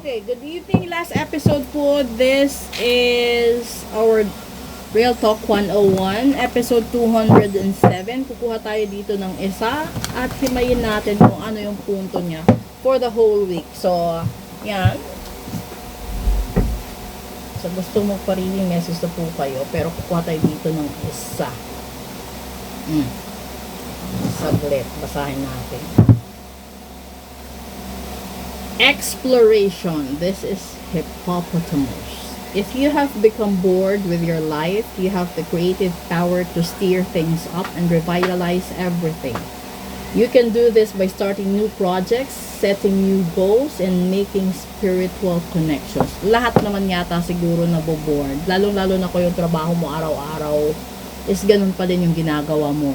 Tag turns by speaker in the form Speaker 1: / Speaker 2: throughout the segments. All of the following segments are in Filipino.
Speaker 1: Okay, good evening. Last episode po. This is our Real Talk 101, episode 207. Kukuha tayo dito ng isa at himayin natin kung ano yung punto niya for the whole week. So, yan. So, gusto mo pa rin message na po kayo, pero kukuha tayo dito ng isa. Saglit, basahin natin. Exploration. This is hippopotamus. If you have become bored with your life, you have the creative power to steer things up and revitalize everything. You can do this by starting new projects, setting new goals, and making spiritual connections. Lahat naman yata siguro nabobored. Lalong-lalo na ko yung trabaho mo araw-araw is ganun pa din yung ginagawa mo.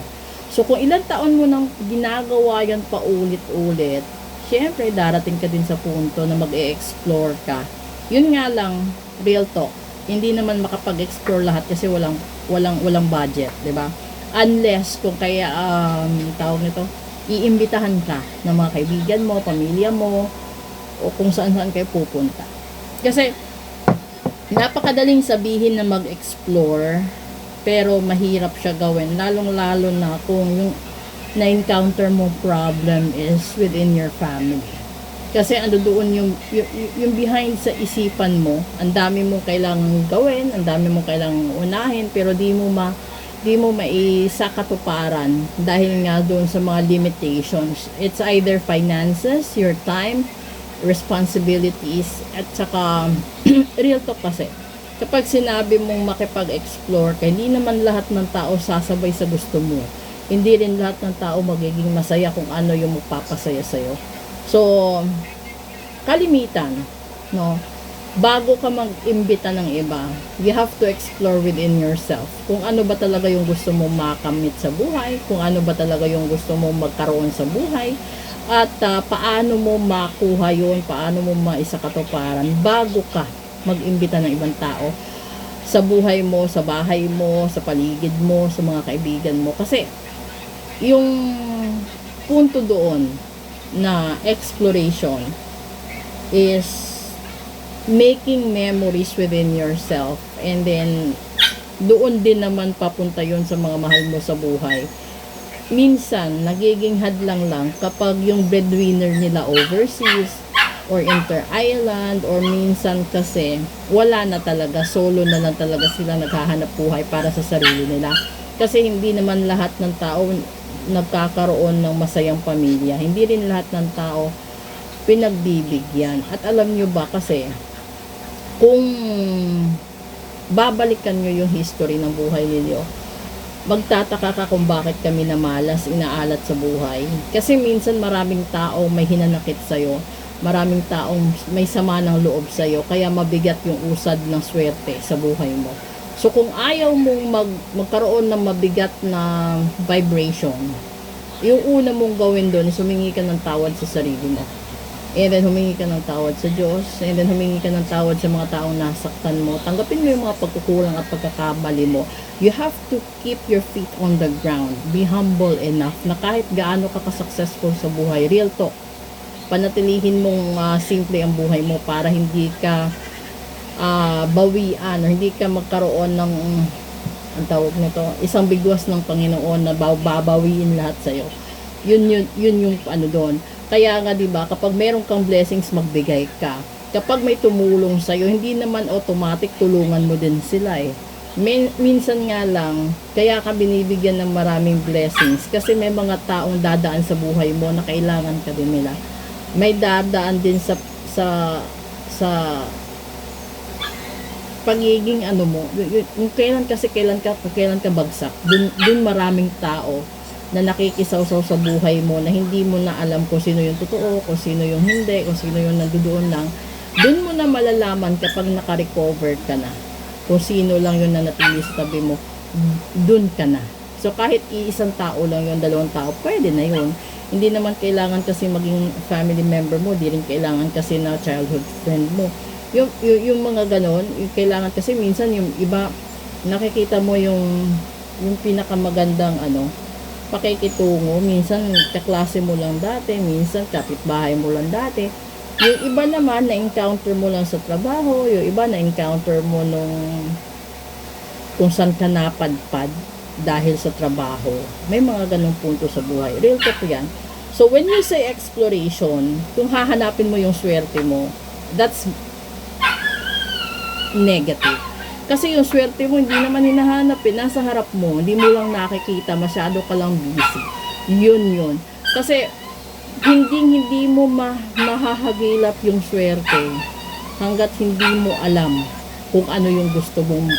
Speaker 1: So kung ilang taon mo nang ginagawa yan pa ulit-ulit, syempre, darating ka din sa punto na mag-e-explore ka. Yun nga lang, real talk. Hindi naman makapag-explore lahat kasi walang budget, 'di ba? Unless kung kaya tawag nito, iimbitahan ka ng mga kaibigan mo, pamilya mo, o kung saan-saan kayo pupunta. Kasi napakadaling sabihin na mag-explore, pero mahirap siya gawin, lalong-lalo na kung yung na-encounter mo problem is within your family. Kasi ando doon yung behind sa isipan mo, ang dami mong kailangang gawin, ang dami mong kailangang unahin, pero di mo maisakatuparan dahil nga doon sa mga limitations. It's either finances, your time, responsibilities, at saka real talk kasi. Kapag sinabi mong makipag-explore ka, hindi naman lahat ng tao sasabay sa gusto mo. Hindi rin lahat ng tao magiging masaya kung ano yung magpapasaya sa'yo. So, kalimitan, no? Bago ka mag-imbita ng iba, you have to explore within yourself. Kung ano ba talaga yung gusto mo makamit sa buhay, kung ano ba talaga yung gusto mo magkaroon sa buhay, at paano mo makuha yun, paano mo maisakatuparan bago ka mag-imbita ng ibang tao sa buhay mo, sa bahay mo, sa paligid mo, sa mga kaibigan mo. Kasi, yung punto doon na exploration is making memories within yourself, and then doon din naman papunta yun sa mga mahal mo sa buhay. Minsan nagiging hadlang lang kapag yung breadwinner nila overseas or inter-island, or minsan kasi wala na talaga, solo na lang talaga sila naghahanap buhay para sa sarili nila. Kasi hindi naman lahat ng tao nagkakaroon ng masayang pamilya. Hindi rin lahat ng tao pinagbibigyan. At alam nyo ba kasi, kung babalikan nyo yung history ng buhay ninyo, magtataka ka kung bakit kami namalas, inaalat sa buhay. Kasi minsan maraming tao may hinanakit sa'yo, maraming taong may sama ng loob sa'yo, kaya mabigat yung usad ng swerte sa buhay mo. So, kung ayaw mong magkaroon ng mabigat na vibration, yung una mong gawin doon is humingi ka ng tawad sa sarili mo. And then, humingi ka ng tawad sa Diyos. And then, humingi ka ng tawad sa mga taong nasaktan mo. Tanggapin mo yung mga pagkukulang at pagkakamali mo. You have to keep your feet on the ground. Be humble enough na kahit gaano ka ka-successful sa buhay, real talk, panatilihin mong simple ang buhay mo para hindi ka bawian, o hindi ka magkaroon ng ang tawag nito, isang bigwas ng Panginoon na babawiin lahat sa iyo. Yun yung ano doon. Kaya nga 'di ba, kapag meron kang blessings, magbigay ka. Kapag may tumulong sa iyo, hindi naman automatic tulungan mo din sila eh. Minsan nga lang, kaya ka binibigyan ng maraming blessings kasi may mga taong dadaan sa buhay mo na kailangan ka din nila. May dadaan din sa pagiging ano mo, yung kailan ka bagsak, dun maraming tao na nakikisawsaw sa buhay mo na hindi mo na alam kung sino yung totoo, kung sino yung hindi, kung sino yung nandoon lang. Dun mo na malalaman kapag naka-recover ka na, kung sino lang yung nanatili sa tabi mo, dun ka na. So kahit iisang tao lang yun, dalawang tao, pwede na yun. Hindi naman kailangan kasi maging family member mo, di rin kailangan kasi na childhood friend mo. Yung mga ganon, yung kailangan kasi minsan yung iba, nakikita mo yung pinakamagandang pakikitungo, minsan kaklase mo lang dati, minsan kapitbahay mo lang dati, Yung iba naman, na-encounter mo lang sa trabaho, yung iba na-encounter mo nung kung saan ka napadpad dahil sa trabaho. May mga ganong punto sa buhay. Real talk yan. So, when you say exploration, kung hahanapin mo yung swerte mo, that's negative. Kasi yung swerte mo, hindi naman hinahanap eh. Nasa harap mo, hindi mo lang nakikita, masyado ka lang busy. Yun. Kasi, hindi mo mahahagilap yung swerte hanggat hindi mo alam kung ano yung gusto mong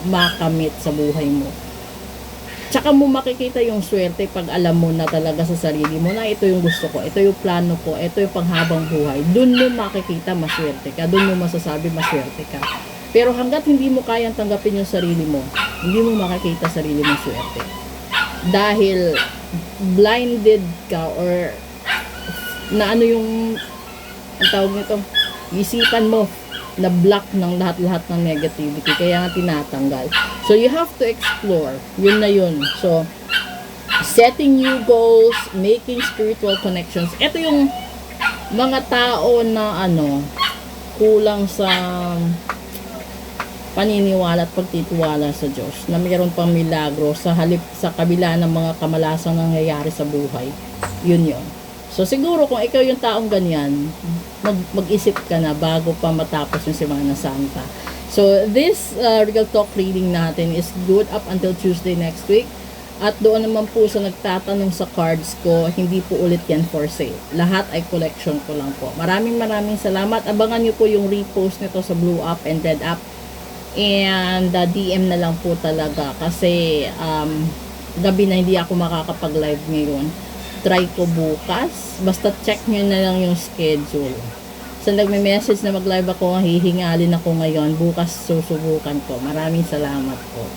Speaker 1: makamit sa buhay mo. Tsaka mo makikita yung swerte pag alam mo na talaga sa sarili mo na ito yung gusto ko, ito yung plano ko, ito yung panghabang buhay. Doon mo makikita maswerte ka, doon mo masasabi maswerte ka. Pero hanggat hindi mo kayang tanggapin yung sarili mo, hindi mo makikita sarili mo swerte. Dahil blinded ka or na ano yung ang tawag nito, isipan mo na block ng lahat-lahat ng negativity, kaya nga tinatanggal. So you have to explore, yun na yun. So setting new goals, making spiritual connections. Ito yung mga tao na kulang sa paniniwala at pagtitiwala sa Diyos, na mayroon pang milagro sa kabila ng mga kamalasang nangyayari sa buhay. Yun. So, siguro kung ikaw yung taong ganyan, mag-isip ka na bago pa matapos yung Semana Santa. So, this Real Talk reading natin is good up until Tuesday next week. At doon naman po sa nagtatanong sa cards ko, hindi po ulit yan for sale. Lahat ay collection ko lang po. Maraming salamat. Abangan nyo po yung repost nito sa Blue Up and Red Up. And DM na lang po talaga. Kasi gabi na hindi ako makakapag-live ngayon. Try ko bukas. Basta check nyo na lang yung schedule. So, nagme-message na mag-live ako, hihingalin ako ngayon. Bukas susubukan ko. Maraming salamat po.